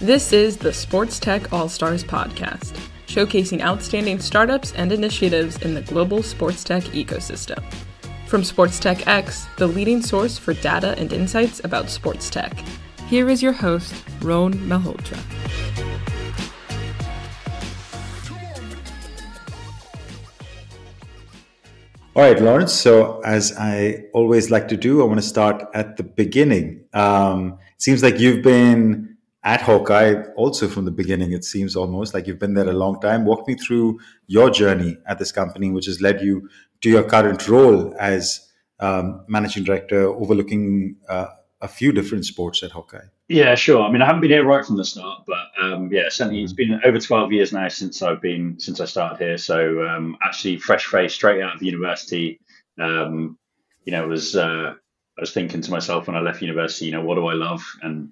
This is the Sports Tech All-Stars podcast, showcasing outstanding startups and initiatives in the global sports tech ecosystem. From Sports Tech X, the leading source for data and insights about sports tech, here is your host, Ron Malhotra. All right, Lawrence. So as I always like to do, I want to start at the beginning. It seems like you've been at Hawk-Eye also from the beginning. It seems almost like you've been there a long time. Walk me through your journey at this company, which has led you to your current role as managing director, overlooking a few different sports at Hawk-Eye. Yeah, sure. I mean, I haven't been here right from the start, but certainly it's been over 12 years now since I started here. So actually, fresh face, straight out of university. I was thinking to myself when I left university, what do I love? And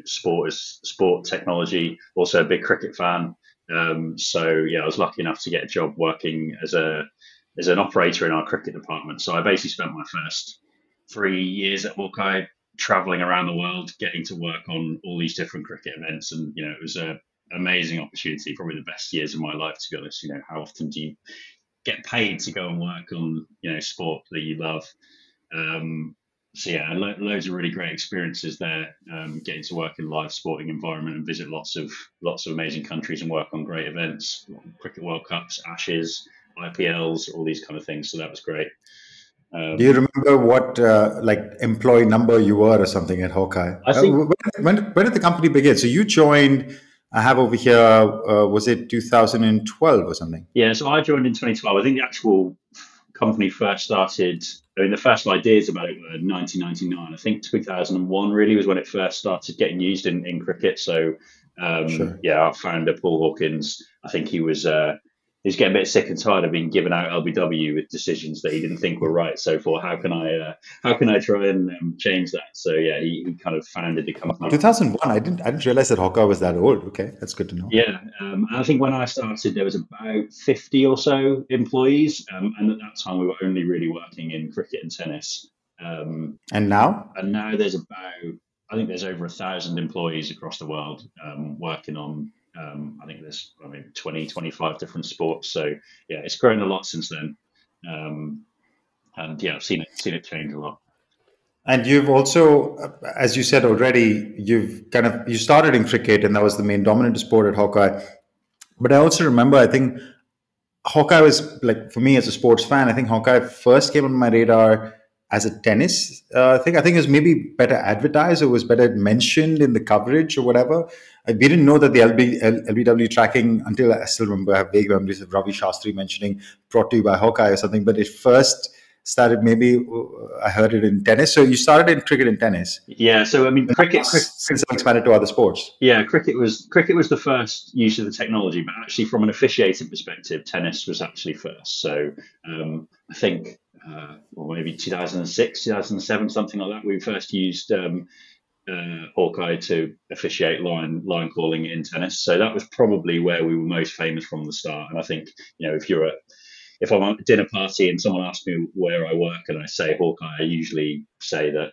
sport technology. Also a big cricket fan. I was lucky enough to get a job working as an operator in our cricket department. So I basically spent my first 3 years at Hawk-Eye traveling around the world, getting to work on all these different cricket events. And, it was an amazing opportunity, probably the best years of my life, to be honest. How often do you get paid to go and work on, sport that you love? Loads of really great experiences there, getting to work in live sporting environment and visit lots of amazing countries and work on great events, Cricket World Cups, Ashes, IPLs, all these kind of things. So that was great. Do you remember what employee number you were or something at Hawk-Eye? I think when did the company begin? So you joined, I have over here, was it 2012 or something? Yeah, so I joined in 2012. I think the actual company first started, the first ideas about it were 1999. I think 2001 really was when it first started getting used in cricket. So, Sure. Our founder, Paul Hawkins, I think he was getting a bit sick and tired of being given out LBW with decisions that he didn't think were right. So for how can I try and change that? So he kind of founded the company. 2001. I didn't realize that Hawk-Eye was that old. Okay, that's good to know. Yeah, and I think when I started, there was about 50 or so employees, and at that time we were only really working in cricket and tennis. And now? And now there's there's over 1,000 employees across the world working on. I think there's 20, 25 different sports. So it's grown a lot since then. I've seen it change a lot. And you've also, as you said already, you started in cricket, and that was the main dominant sport at Hawk-Eye. But I also remember, I think Hawk-Eye was, like, for me as a sports fan, I think Hawk-Eye first came on my radar as a tennis thing. I think it was maybe better advertised, or was better mentioned in the coverage or whatever. We didn't know that the LBW tracking until I still remember, I have vague memories of Ravi Shastri mentioning brought to you by Hawk-Eye or something, but it first started, maybe I heard it in tennis. So you started in cricket and tennis. Yeah, so cricket since I expanded to other sports. Yeah, cricket was the first use of the technology, but actually from an officiating perspective, tennis was actually first. So I think maybe 2006, 2007, something like that, we first used Hawk-Eye to officiate line calling in tennis. So that was probably where we were most famous from the start. And I think, if I'm at a dinner party and someone asks me where I work and I say Hawk-Eye, I usually say that,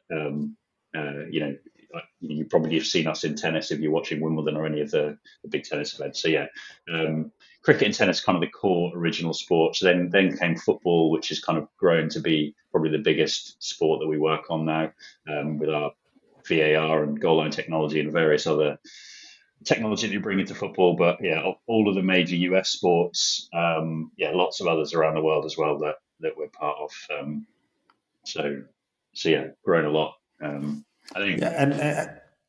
you probably have seen us in tennis if you're watching Wimbledon or any of the big tennis events. So cricket and tennis, kind of the core original sports. Then came football, which has kind of grown to be probably the biggest sport that we work on now, with our VAR and goal line technology and various other technology that you bring into football. But all of the major US sports, lots of others around the world as well that we're part of. Grown a lot. I think.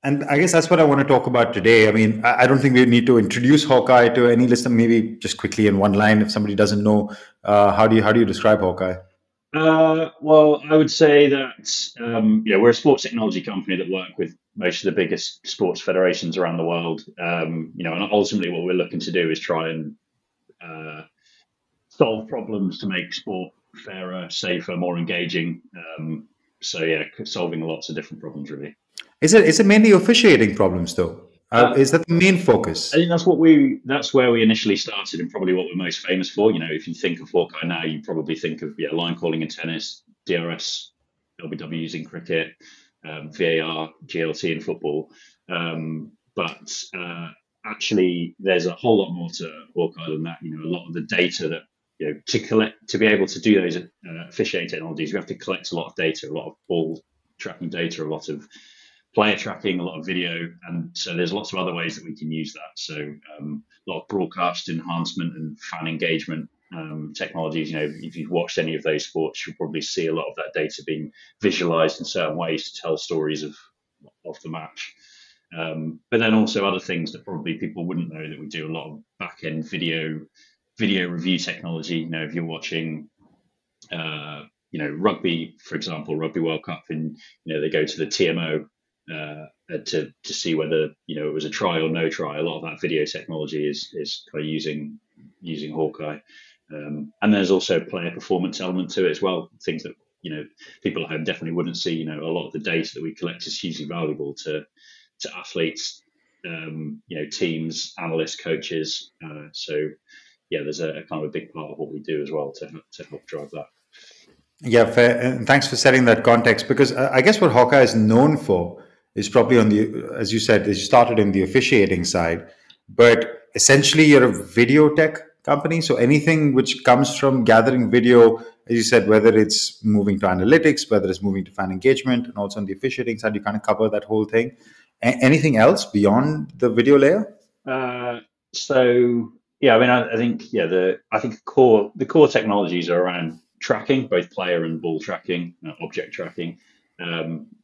And I guess that's what I want to talk about today. I mean, I don't think we need to introduce Hawk-Eye to any listener. Maybe just quickly in one line, if somebody doesn't know, how do you describe Hawk-Eye? Well, I would say that we're a sports technology company that work with most of the biggest sports federations around the world. And ultimately, what we're looking to do is try and solve problems to make sport fairer, safer, more engaging. Solving lots of different problems, really. Is it mainly officiating problems, though? Is that the main focus? I think that's where we initially started, and probably what we're most famous for. If you think of Hawk-Eye now, you probably think of line calling in tennis, DRS, LBWs in cricket, VAR, GLT in football. but actually, there's a whole lot more to Hawk-Eye than that. A lot of the data that to be able to do those officiating technologies, we have to collect a lot of data, a lot of ball tracking data, a lot of player tracking, a lot of video, and so there's lots of other ways that we can use that. So a lot of broadcast enhancement and fan engagement technologies. If you've watched any of those sports, you'll probably see a lot of that data being visualized in certain ways to tell stories of the match. But then also other things that probably people wouldn't know that we do. A lot of back end video review technology. If you're watching rugby, for example, Rugby World Cup, and they go to the TMO to see whether it was a try or no try. A lot of that video technology is kind of using Hawk-Eye, and there's also a player performance element to it as well. Things that people at home definitely wouldn't see. A lot of the data that we collect is hugely valuable to athletes, teams, analysts, coaches. So yeah, there's a kind of a big part of what we do as well to help drive that. Yeah, fair. And thanks for setting that context, because I guess what Hawk-Eye is known for is probably on the, as you said, you started in the officiating side, but essentially you're a video tech company. So anything which comes from gathering video, as you said, whether it's moving to analytics, whether it's moving to fan engagement, and also on the officiating side, you kind of cover that whole thing. Anything else beyond the video layer? So yeah, I mean, I think the core technologies are around tracking, both player and ball tracking, object tracking,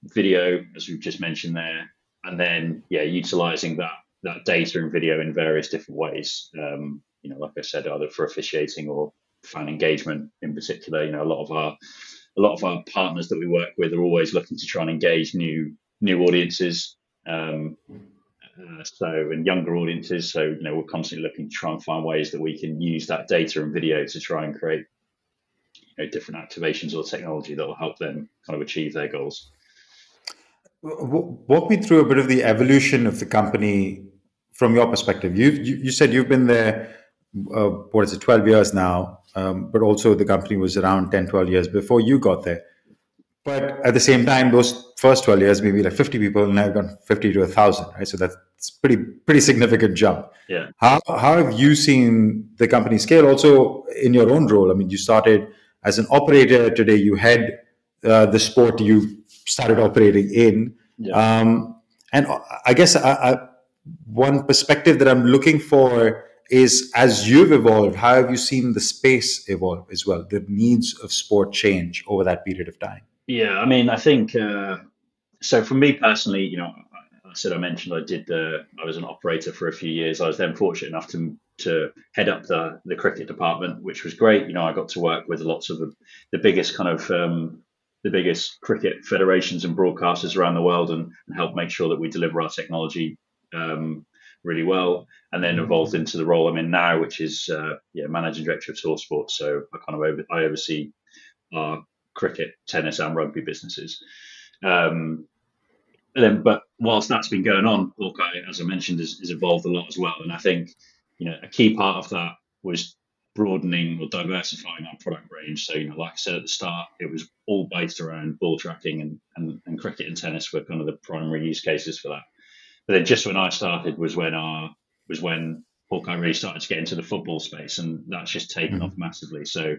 video, as we've just mentioned there, and then utilizing that data and video in various different ways. Like I said, either for officiating or fan engagement in particular. A lot of our partners that we work with are always looking to try and engage new audiences. And younger audiences. So, we're constantly looking to try and find ways that we can use that data and video to try and create different activations or technology that will help them kind of achieve their goals. Walk me through a bit of the evolution of the company from your perspective. You said you've been there, 12 years now, but also the company was around 10, 12 years before you got there. But at the same time, those first 12 years, maybe like 50 people, now you've gone 50 to 1,000, right? So that's pretty significant jump. Yeah. How have you seen the company scale also in your own role? I mean, you started as an operator. Today you head the sport you started operating in. Yeah. And I guess one perspective that I'm looking for is, as you've evolved, how have you seen the space evolve as well, the needs of sport change over that period of time? Yeah, I mean, I think, so for me personally, I mentioned I was an operator for a few years. I was then fortunate enough to head up the cricket department, which was great. I got to work with lots of the biggest kind of, the biggest cricket federations and broadcasters around the world and help make sure that we deliver our technology really well, and then evolved into the role I'm in now, which is managing director of Source Sports. So I oversee our cricket, tennis, and rugby businesses. But whilst that's been going on, Hawk-Eye, as I mentioned, has evolved a lot as well. And I think a key part of that was broadening or diversifying our product range. So like I said at the start, it was all based around ball tracking, and cricket and tennis were kind of the primary use cases for that. But then just when I started was when Hawk-Eye really started to get into the football space, and that's just taken off massively. So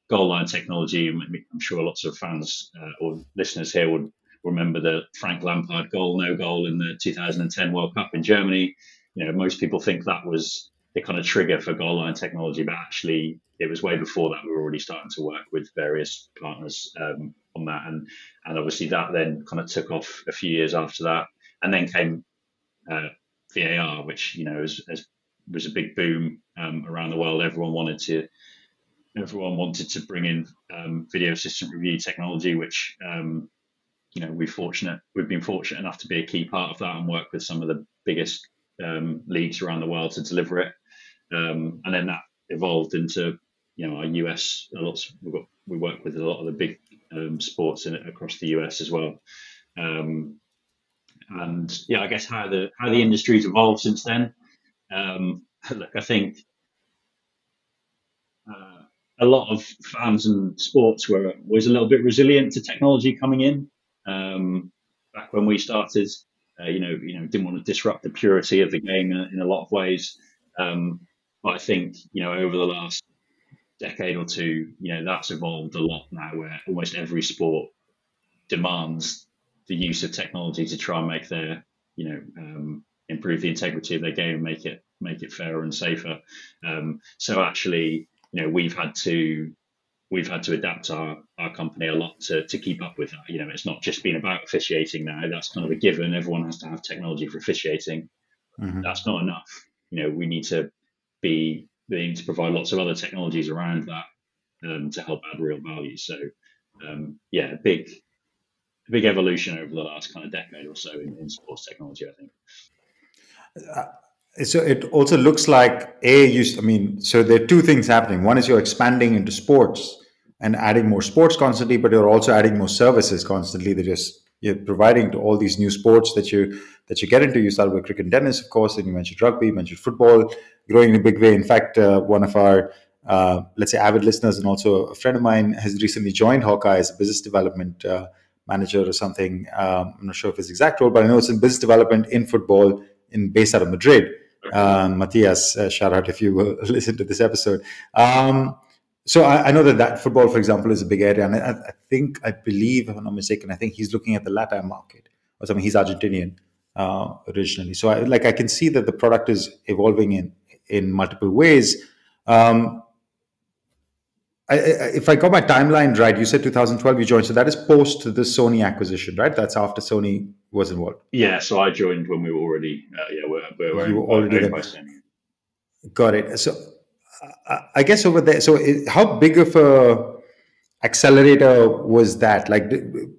goal line technology, I'm sure lots of fans or listeners here would remember the Frank Lampard goal, no goal in the 2010 World Cup in Germany. Most people think that was the kind of trigger for goal line technology, but actually it was way before that. We were already starting to work with various partners on that. And obviously that then kind of took off a few years after that. And then came VAR, which, was a big boom around the world. Everyone wanted to bring in video assistant review technology, which we've been fortunate enough to be a key part of that and work with some of the biggest leagues around the world to deliver it. And then that evolved into our US. We work with a lot of the big sports across the US as well. And I guess how the industry's evolved since then. Look, I think a lot of fans and sports was a little bit resilient to technology coming in. Back when we started, didn't want to disrupt the purity of the game in a lot of ways. But I think, over the last decade or two, that's evolved a lot now, where almost every sport demands the use of technology to try and make their, improve the integrity of their game, make it fairer and safer. So actually, we've had to adapt our company a lot to keep up with that. It's not just been about officiating now. That's kind of a given. Everyone has to have technology for officiating. Mm-hmm. That's not enough. We need to provide lots of other technologies around that to help add real value. So a big evolution over the last kind of decade or so in sports technology, I think. So it also looks like so there are two things happening. One is you're expanding into sports and adding more sports constantly, but you're also adding more services constantly that you're providing to all these new sports that you get into. You started with cricket and tennis, of course, and you mentioned rugby, you mentioned football, growing in a big way. In fact, one of our let's say avid listeners and also a friend of mine has recently joined Hawk-Eye as a business development manager or something. I'm not sure if it's exact role, but I know it's in business development in football based out of Madrid. Matthias, shout out if you will listen to this episode. So I know that football, for example, is a big area, and I believe, if I'm not mistaken, I think he's looking at the LATAM market or something. He's Argentinian originally, so I can see that the product is evolving in multiple ways. If I got my timeline right, you said 2012 you joined, so that is post the Sony acquisition, right? That's after Sony was involved. Yeah, so I joined when we were already you were already there. Got it. So I guess over there, so how big of a accelerator was that? Like, do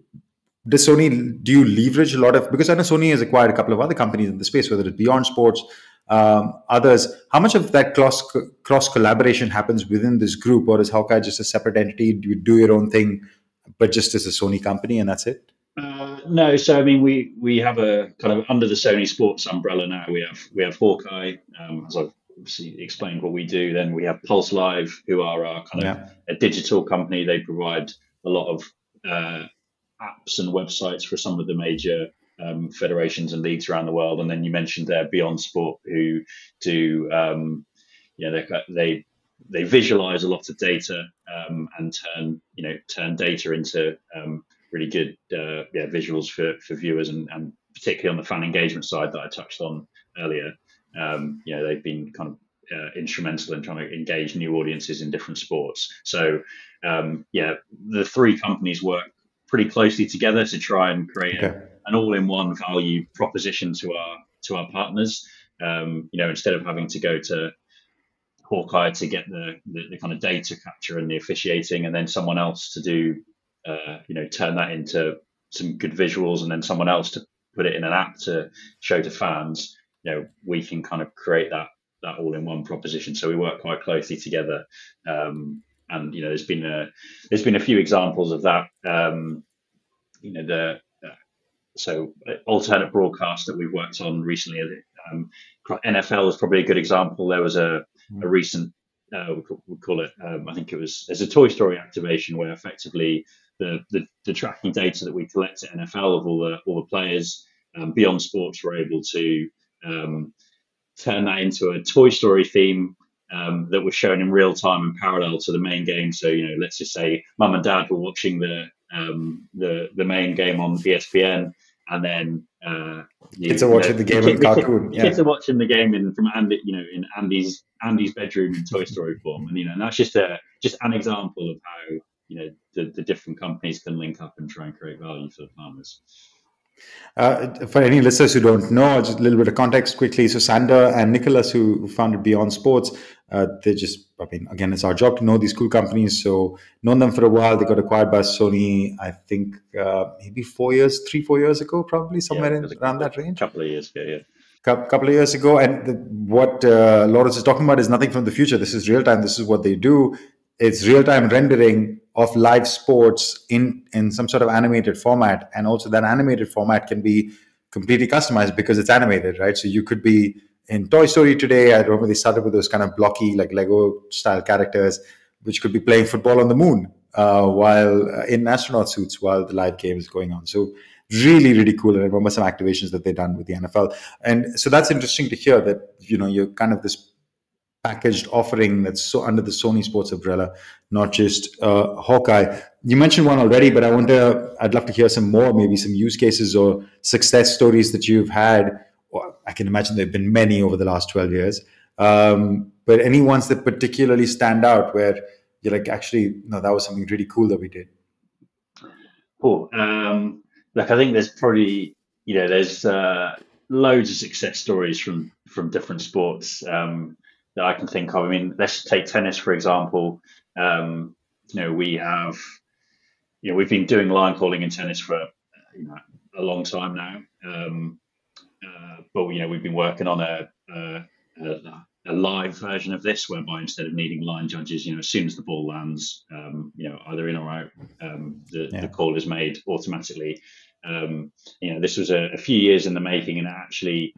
you leverage a lot of, because I know Sony has acquired a couple of other companies in the space, whether it's Beyond Sports, others. How much of that cross collaboration happens within this group, or is Hawk-Eye just a separate entity? Do you do your own thing, but just as a Sony company, and that's it? No, so I mean, we have a kind of under the Sony Sports umbrella now. We have Hawk-Eye, as I've obviously explained what we do. Then we have Pulse Live, who are our kind of a digital company. They provide a lot of apps and websites for some of the major federations and leagues around the world. And then you mentioned there Beyond Sport, who do they visualize a lot of data and turn data into really good visuals for viewers, and particularly on the fan engagement side that I touched on earlier. They've been kind of instrumental in trying to engage new audiences in different sports. So the three companies work pretty closely together to try and create an all-in-one value proposition to our partners. Instead of having to go to Hawk-Eye to get the kind of data capture and the officiating, and then someone else to do turn that into some good visuals, and then someone else to put it in an app to show to fans. We can kind of create that all-in-one proposition. So we work quite closely together, and there's been a few examples of that. So alternate broadcast that we've worked on recently. NFL is probably a good example. There was a recent we call it. I think there's a Toy Story activation where effectively the tracking data that we collect at NFL of all the players, Beyond Sports were able to turn that into a Toy Story theme that was shown in real time and parallel to the main game. So let's just say mum and dad were watching the main game on ESPN, and then kids are watching the game in cartoon. Kids are watching the game in Andy's bedroom in Toy Story form, and that's just an example of how the different companies can link up and try and create value for the farmers. For any listeners who don't know, just a little bit of context quickly. So Sander and Nicholas, who founded Beyond Sports, again, it's our job to know these cool companies. So known them for a while. They got acquired by Sony, I think maybe 4 years ago, probably somewhere around that range. Couple of years ago, yeah. Couple of years ago. And what Lawrence is talking about is nothing from the future. This is real time. This is what they do. It's real time rendering of live sports in some sort of animated format. And also that animated format can be completely customized because it's animated, right? So you could be in Toy Story today. I remember they started with those kind of blocky, like Lego style characters, which could be playing football on the moon while in astronaut suits while the live game is going on. So really, really cool. And I remember some activations that they've done with the NFL. And so that's interesting to hear that, you're kind of this packaged offering that's so under the Sony Sports umbrella, not just Hawk-Eye. You mentioned one already, but I'd love to hear some more, maybe some use cases or success stories that you've had. Well, I can imagine there have been many over the last 12 years. But any ones that particularly stand out where you're like, actually, no, that was something really cool that we did? Cool. Look, I think there's probably, there's loads of success stories from different sports that I can think of. I mean, let's take tennis, for example. We've been doing line calling in tennis for a long time now. But we've been working on a live version of this, whereby instead of needing line judges, as soon as the ball lands, either in or out, the call is made automatically. This was a few years in the making, and actually,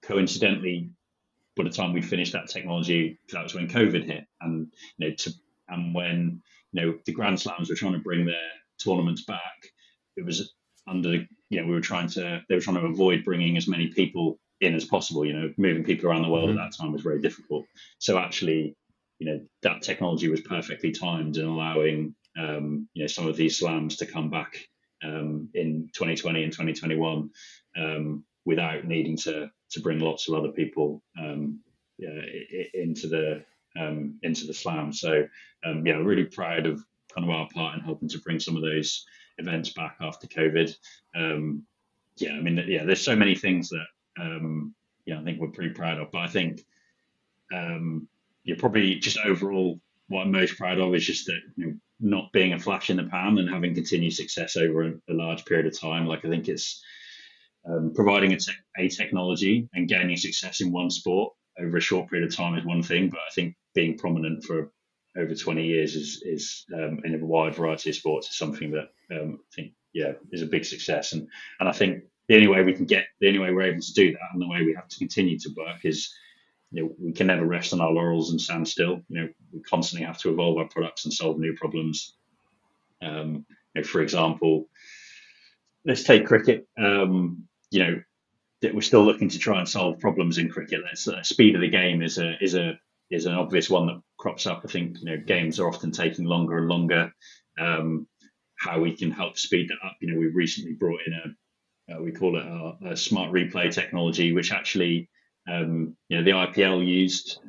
coincidentally, by the time we finished that technology, that was when COVID hit, and when the Grand Slams were trying to bring their tournaments back, it was under they were trying to avoid bringing as many people in as possible. Moving people around the world at that time was very difficult. So actually, that technology was perfectly timed in allowing some of these slams to come back in 2020 and 2021 without needing to bring lots of other people into the slam. So really proud of kind of our part in helping to bring some of those events back after COVID. There's so many things that I think we're pretty proud of. But I think probably just overall, what I'm most proud of is just that not being a flash in the pan and having continued success over a large period of time. Like, I think it's providing a technology and gaining success in one sport over a short period of time is one thing, but I think being prominent for over 20 years is in a wide variety of sports is something that I think is a big success. And I think the only way we're able to do that, and the way we have to continue to work, is we can never rest on our laurels and stand still. We constantly have to evolve our products and solve new problems. For example, let's take cricket. That we're still looking to try and solve problems in cricket. Speed of the game is an obvious one that crops up. I think games are often taking longer and longer. How we can help speed that up. We recently brought in we call it a smart replay technology, which actually the IPL used.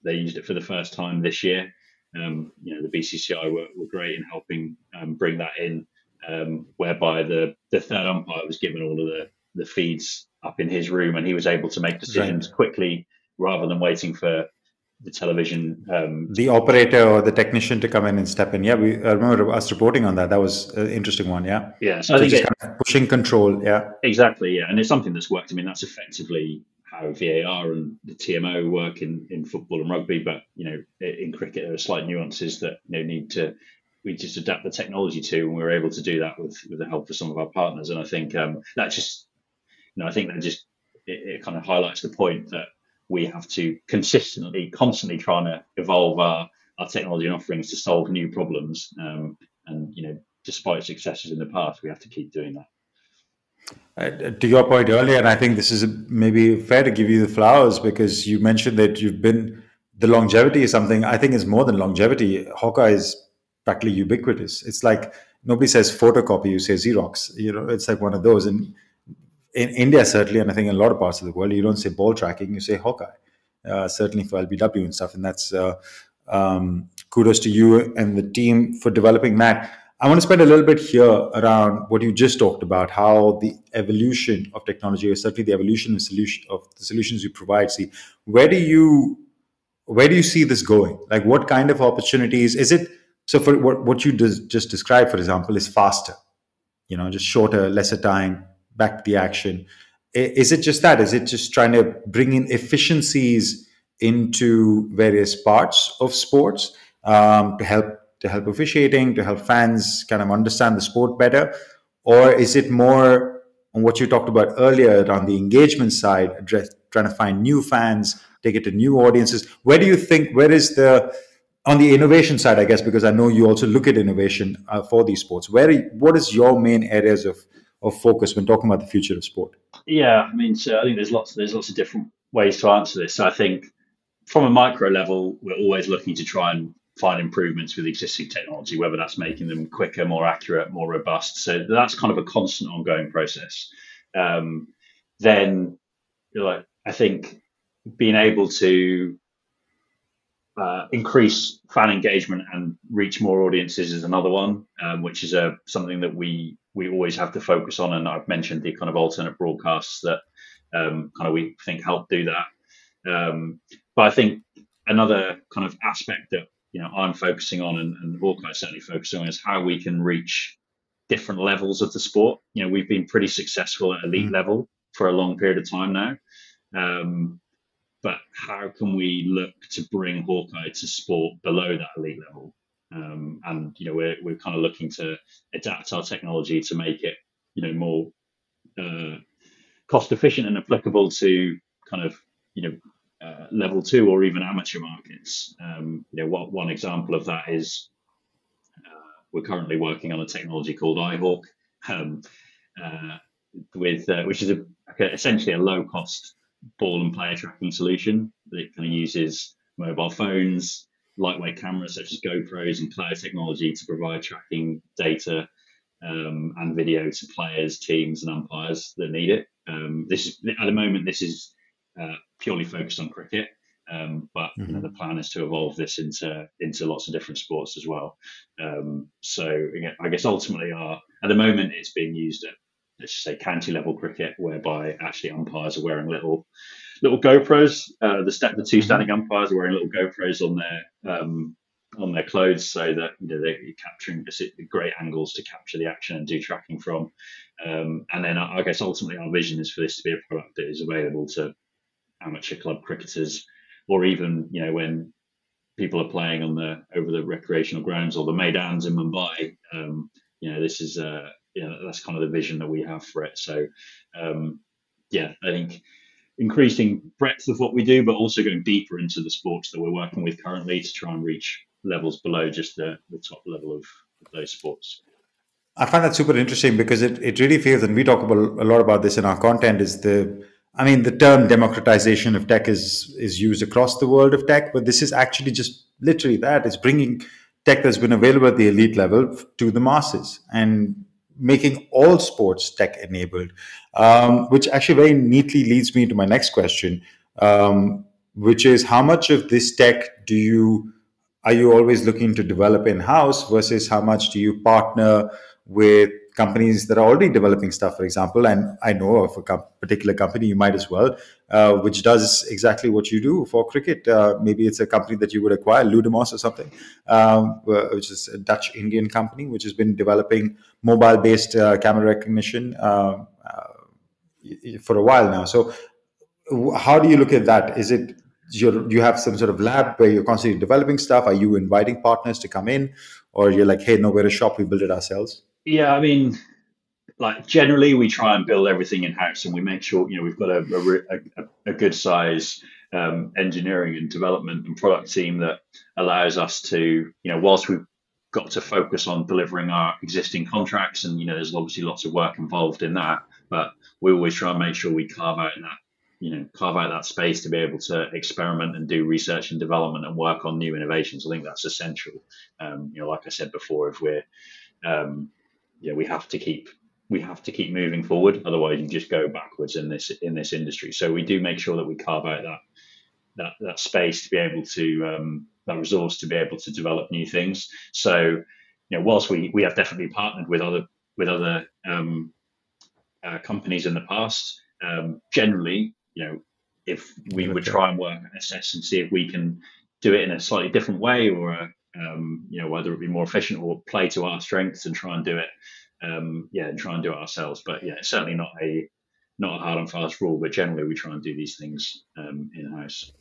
They used it for the first time this year. The BCCI were great in helping bring that in, whereby the third umpire was given all of the feeds up in his room, and he was able to make decisions quickly rather than waiting for the television. The operator or the technician to come in and step in. Yeah, I remember us reporting on that. That was an interesting one. Yeah. Yeah. So I think kind of pushing control. Yeah. Exactly. Yeah. And it's something that's worked. I mean, that's effectively how VAR and the TMO work in football and rugby. But, in cricket, there are slight nuances that we just adapt the technology to, and we're able to do that with the help of some of our partners. And I think it kind of highlights the point that we have to constantly trying to evolve our technology and offerings to solve new problems. Despite successes in the past, we have to keep doing that. To your point earlier, and I think this is maybe fair to give you the flowers, because you mentioned that the longevity is something. I think is more than longevity. Hawk-Eye is practically ubiquitous. It's like nobody says photocopy, you say Xerox. It's like one of those. And in India, certainly, and I think in a lot of parts of the world, you don't say ball tracking, you say Hawk-Eye, certainly for LBW and stuff. And that's kudos to you and the team for developing that. I want to spend a little bit here around what you just talked about, how the evolution of technology, or certainly the evolution of the solutions you provide. See, where do you see this going? Like, what kind of opportunities is it? So for what you just described, for example, is faster, just shorter, lesser time, back to the action. Is it just that? Is it just trying to bring in efficiencies into various parts of sports to help officiating, to help fans kind of understand the sport better? Or is it more on what you talked about earlier on the engagement side, trying to find new fans, take it to new audiences? Where do you think, on the innovation side, I guess, because I know you also look at innovation for these sports, what is your main areas of of focus when talking about the future of sport? Yeah, I mean, so I think there's lots of different ways to answer this. So I think from a micro level, we're always looking to try and find improvements with existing technology, whether that's making them quicker, more accurate, more robust. So that's kind of a constant, ongoing process. Then, I think being able to increase fan engagement and reach more audiences is another one, which is something that we always have to focus on. And I've mentioned the kind of alternate broadcasts that kind of we think help do that. But I think another kind of aspect that I'm focusing on, and Hawk-Eye certainly focusing on, is how we can reach different levels of the sport. We've been pretty successful at elite level for a long period of time now. But how can we look to bring Hawk-Eye to sport below that elite level? And we're kind of looking to adapt our technology to make it more cost efficient and applicable to kind of level 2 or even amateur markets. One example of that is we're currently working on a technology called iHawk, which is essentially a low cost ball and player tracking solution that kind of uses mobile phones, lightweight cameras such as GoPros, and player technology to provide tracking data and video to players, teams, and umpires that need it. At the moment, this is purely focused on cricket, but the plan is to evolve this into lots of different sports as well. So again, I guess ultimately, at the moment, it's being used at, let's just say, county level cricket, whereby actually umpires are wearing little GoPros. The two standing umpires are wearing little GoPros on their clothes, so that they're capturing great angles to capture the action and do tracking from. And then I guess ultimately our vision is for this to be a product that is available to amateur club cricketers, or even when people are playing over the recreational grounds or the Maidans in Mumbai. This is that's kind of the vision that we have for it. So I think increasing breadth of what we do, but also going deeper into the sports that we're working with currently to try and reach levels below just the top level of those sports. I find that super interesting because it really feels, and we talk about a lot about this in our content, is the term democratization of tech is used across the world of tech, but this is actually just literally that. It's bringing tech that's been available at the elite level to the masses and making all sports tech enabled, which actually very neatly leads me to my next question, which is how much of this tech are you always looking to develop in-house versus how much do you partner with companies that are already developing stuff, for example? And I know of a particular company, you might as well, which does exactly what you do for cricket. Maybe it's a company that you would acquire, Ludemos or something, which is a Dutch-Indian company, which has been developing mobile-based camera recognition for a while now. So how do you look at that? Is it you have some sort of lab where you're constantly developing stuff? Are you inviting partners to come in, or you're like, hey, no, we're a shop, we build it ourselves? Yeah, I mean, generally we try and build everything in house, and we make sure we've got a good size engineering and development and product team that allows us to whilst we've got to focus on delivering our existing contracts, and there's obviously lots of work involved in that, but we always try and make sure we carve out that space to be able to experiment and do research and development and work on new innovations. I think that's essential. Like I said before, if we're we have to keep moving forward, otherwise you just go backwards in this industry. So we do make sure that we carve out that space to be able to that resource to be able to develop new things. So whilst we have definitely partnered with other companies in the past, generally if we would try and assess and see if we can do it in a slightly different way, or whether it be more efficient or play to our strengths and try and do it and try and do it ourselves. But it's certainly not a hard and fast rule, but generally we try and do these things in-house.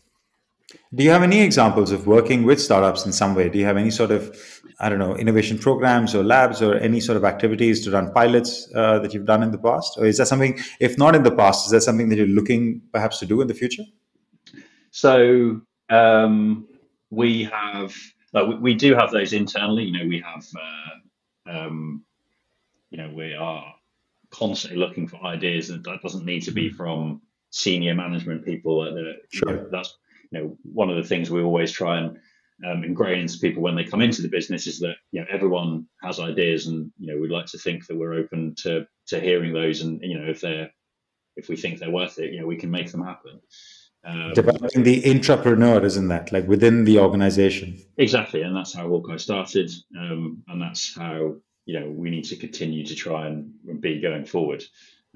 Do you have any examples of working with startups in some way? Do you have any sort of, innovation programs or labs or any sort of activities to run pilots that you've done in the past? Or is that something, if not in the past, is that something that you're looking perhaps to do in the future? So we have, we do have those internally. We have, we are constantly looking for ideas, and that doesn't need to be from senior management people. That's one of the things we always try and ingrain into people when they come into the business is that everyone has ideas, and we'd like to think that we're open to hearing those, and if we think they're worth it, we can make them happen. Developing the intrapreneur, isn't that, like within the organization? Exactly, and that's how Hawk-Eye started, and that's how we need to continue to try and be going forward.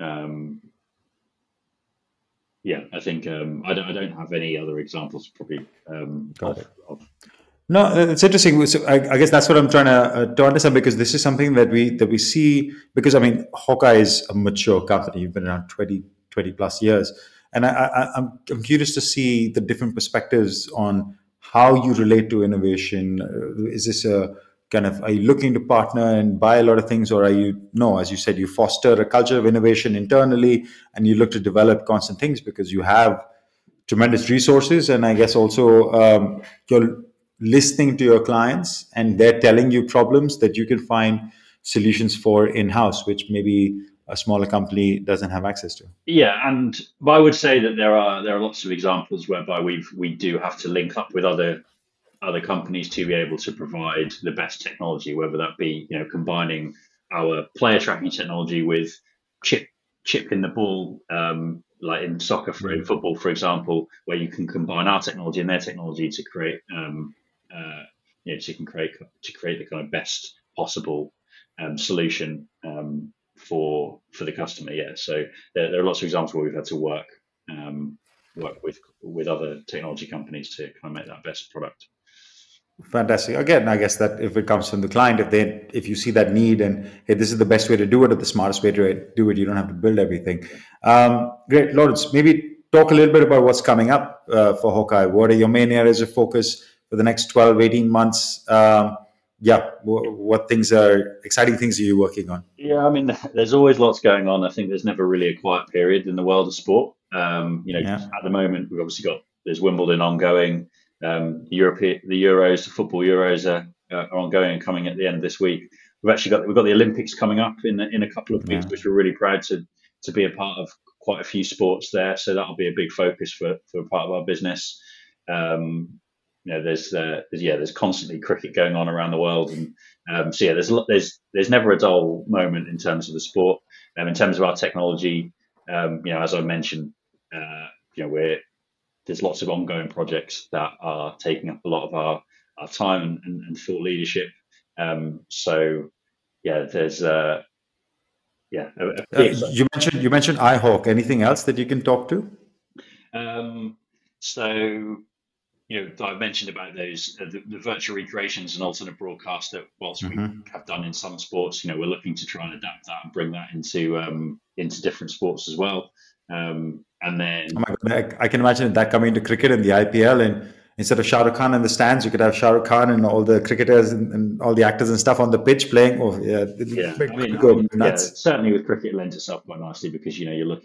I think I don't have any other examples probably. No, it's interesting. So I guess that's what I'm trying to understand, because this is something that we see, because I mean, Hawk-Eye is a mature company. You've been around 20 plus years. And I'm curious to see the different perspectives on how you relate to innovation. Is this a kind of, are you looking to partner and buy a lot of things, or are you, no, as you said, you foster a culture of innovation internally and you look to develop constant things because you have tremendous resources, and I guess also you're listening to your clients and they're telling you problems that you can find solutions for in-house, which maybe a smaller company doesn't have access to. Yeah, but I would say that there are lots of examples whereby we do have to link up with other companies to be able to provide the best technology, whether that be combining our player tracking technology with chip in the ball, like in soccer, in football, for example, where you can combine our technology and their technology to create to create the kind of best possible solution for the customer. Yeah, so there are lots of examples where we've had to work with other technology companies to kind of make that best product. Fantastic. Again, I guess that if it comes from the client, if you see that need and hey, this is the best way to do it or the smartest way to do it, you don't have to build everything. Great, Lawrence. Maybe talk a little bit about what's coming up for Hawk-Eye. What are your main areas of focus for the next 12, 18 months? What exciting things are you working on? Yeah, I mean, there's always lots going on. I think there's never really a quiet period in the world of sport. At the moment, we've obviously there's Wimbledon ongoing. The Euros, the football Euros are ongoing and coming at the end of this week. We've got the Olympics coming up in a couple of weeks, which we're really proud to be a part of. Quite a few sports there, so that'll be a big focus for a part of our business. There's constantly cricket going on around the world, and there's never a dull moment in terms of the sport. In terms of our technology, as I mentioned, there's lots of ongoing projects that are taking up a lot of our time and thought leadership. You mentioned iHawk. Anything else that you can talk to? I've mentioned about those the virtual recreations and alternate broadcast that whilst we have done in some sports, we're looking to try and adapt that and bring that into different sports as well. And then I can imagine that coming to cricket in the IPL, and instead of Shah Rukh Khan in the stands, you could have Shah Rukh Khan and all the cricketers and all the actors and stuff on the pitch playing. Certainly with cricket, it lends itself quite nicely because you're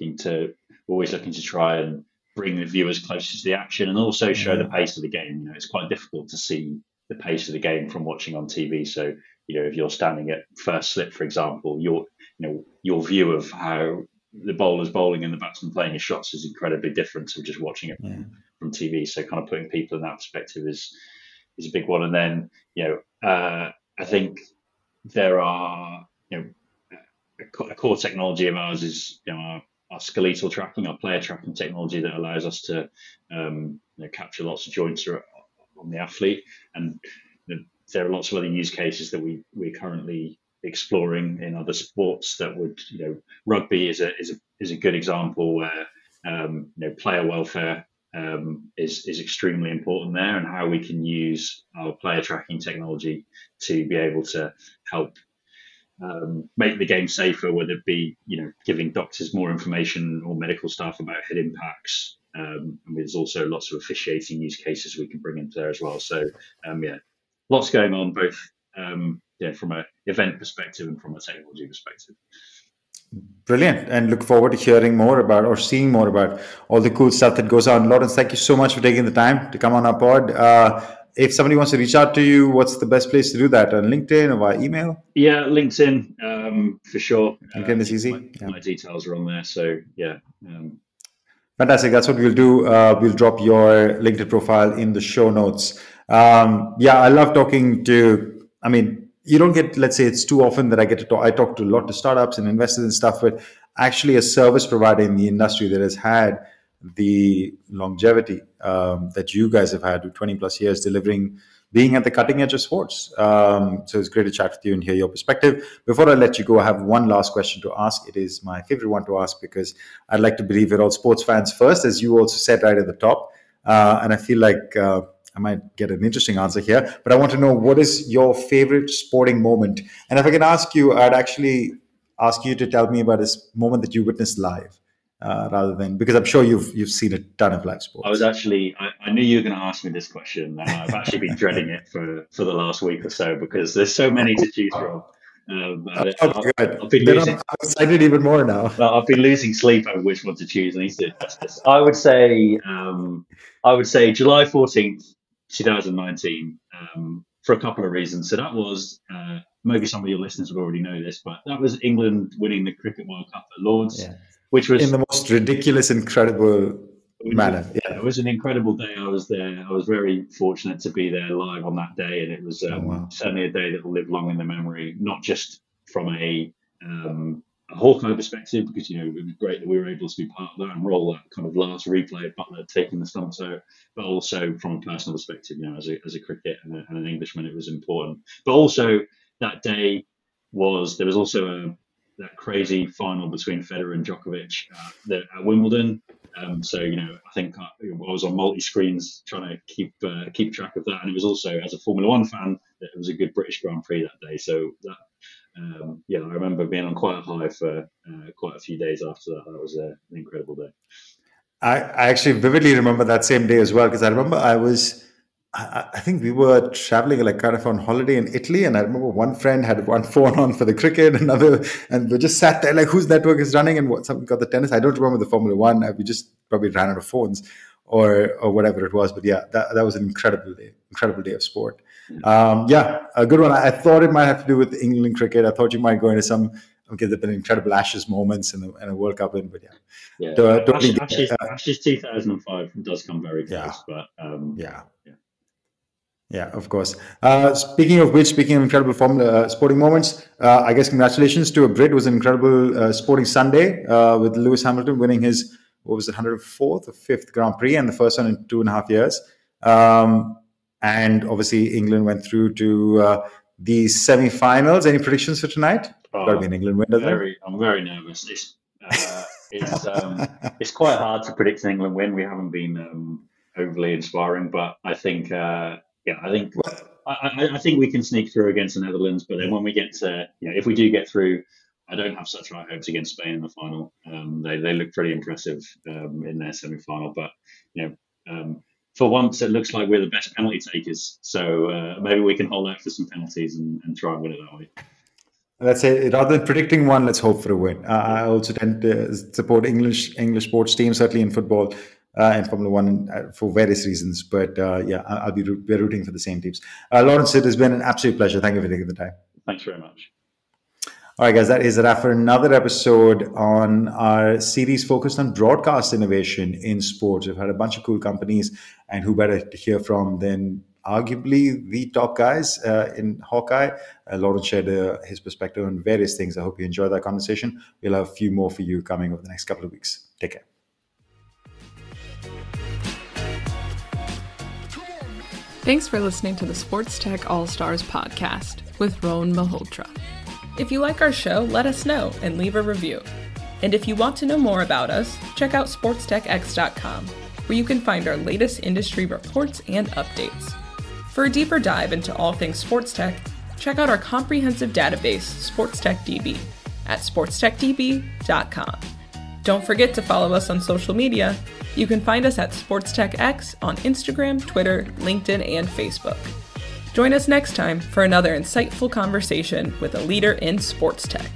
always looking to try and bring the viewers closer to the action and also show the pace of the game. It's quite difficult to see the pace of the game from watching on TV. So if you're standing at first slip, for example, your view of how the bowler's bowling and the batsman playing his shots is incredibly different to just watching it from TV. So kind of putting people in that perspective is a big one. And then I think there are a core technology of ours is our skeletal tracking, our player tracking technology that allows us to capture lots of joints on the athlete. And there are lots of other use cases that we're currently exploring in other sports that would, rugby is a good example where player welfare is extremely important there, and how we can use our player tracking technology to be able to help make the game safer, whether it be giving doctors more information or medical staff about head impacts. And there's also lots of officiating use cases we can bring into there as well. So lots going on both from an event perspective and from a technology perspective. Brilliant, and look forward to hearing more about or seeing more about all the cool stuff that goes on. Lawrence, thank you so much for taking the time to come on our pod. if somebody wants to reach out to you, what's the best place to do that? On LinkedIn or via email? Yeah, LinkedIn, for sure. LinkedIn is easy. My details are on there. So yeah. Fantastic. That's what we'll do. We'll drop your LinkedIn profile in the show notes. I love talking to, I mean, you don't get, let's say it's too often that I get to talk. I talk to a lot of startups and investors and stuff, but actually a service provider in the industry that has had the longevity that you guys have had with 20 plus years delivering, being at the cutting edge of sports. So it's great to chat with you and hear your perspective. Before I let you go, I have one last question to ask. It is my favorite one to ask because I'd like to believe we're all sports fans first, as you also said right at the top. And I feel like I might get an interesting answer here, but I want to know, what is your favorite sporting moment? And if I can ask you, I'd actually ask you to tell me about this moment that you witnessed live. Rather than, because I'm sure you've seen a ton of live sports. I knew you were going to ask me this question, and I've actually been dreading it for the last week or so because there's so many to choose from. I've been losing. I'm excited even more now. Well, I've been losing sleep over which one to choose. I need to test this. I would say July 14th, 2019, for a couple of reasons. So that was maybe some of your listeners will already know this, but that was England winning the Cricket World Cup at Lords. Yeah. Which was in the most ridiculous, incredible manner. Yeah, it was an incredible day. I was there. I was very fortunate to be there live on that day, and it was certainly a day that will live long in the memory. Not just from a Hawk-Eye perspective, because it was great that we were able to be part of that and roll that kind of last replay of Butler taking the stumps out, but also from a personal perspective, as a cricket and an Englishman, it was important. But also that day there was also that crazy final between Federer and Djokovic at Wimbledon. So I think I was on multi-screens trying to keep track of that, and it was also, as a Formula One fan, that it was a good British Grand Prix that day. So that I remember being on quite a high for quite a few days after that. That was an incredible day. I actually vividly remember that same day as well, because I remember I think we were traveling like kind of on holiday in Italy, and I remember one friend had one phone on for the cricket, and we just sat there like, whose network is running and something got the tennis. I don't remember the Formula One. We just probably ran out of phones or whatever it was. But yeah, that was an incredible day of sport. A good one. I thought it might have to do with England cricket. I thought you might go into some, okay, there've been incredible Ashes moments and a World Cup win, but Ashes 2005 does come very close, but yeah, of course. Speaking of incredible sporting moments, I guess congratulations to a Brit. It was an incredible sporting Sunday with Lewis Hamilton winning his, 104th or 5th Grand Prix, and the first one in 2.5 years. And obviously England went through to the semi-finals. Any predictions for tonight? Got to be an England win, doesn't it? I'm very nervous. It's quite hard to predict an England win. We haven't been overly inspiring, but I think I think we can sneak through against the Netherlands. But then when we get to, if we do get through, I don't have such high hopes against Spain in the final. They look pretty impressive in their semi-final, but for once it looks like we're the best penalty takers. So maybe we can hold out for some penalties and try and win it that way. Let's say, rather than predicting one, let's hope for a win. I also tend to support English sports teams, certainly in football and Formula One for various reasons. But we're rooting for the same teams. Lawrence, it has been an absolute pleasure. Thank you for taking the time. Thanks very much. All right, guys, that is a wrap for another episode on our series focused on broadcast innovation in sports. We've had a bunch of cool companies, and who better to hear from than arguably the top guys in Hawk-Eye. Lawrence shared his perspective on various things. I hope you enjoyed that conversation. We'll have a few more for you coming over the next couple of weeks. Take care. Thanks for listening to the Sports Tech All-Stars podcast with Rohan Malhotra. If you like our show, let us know and leave a review. And if you want to know more about us, check out sportstechx.com, where you can find our latest industry reports and updates. For a deeper dive into all things sports tech, check out our comprehensive database, Sports Tech DB, at sportstechdb.com. Don't forget to follow us on social media. You can find us at SportsTechX on Instagram, Twitter, LinkedIn, and Facebook. Join us next time for another insightful conversation with a leader in sports tech.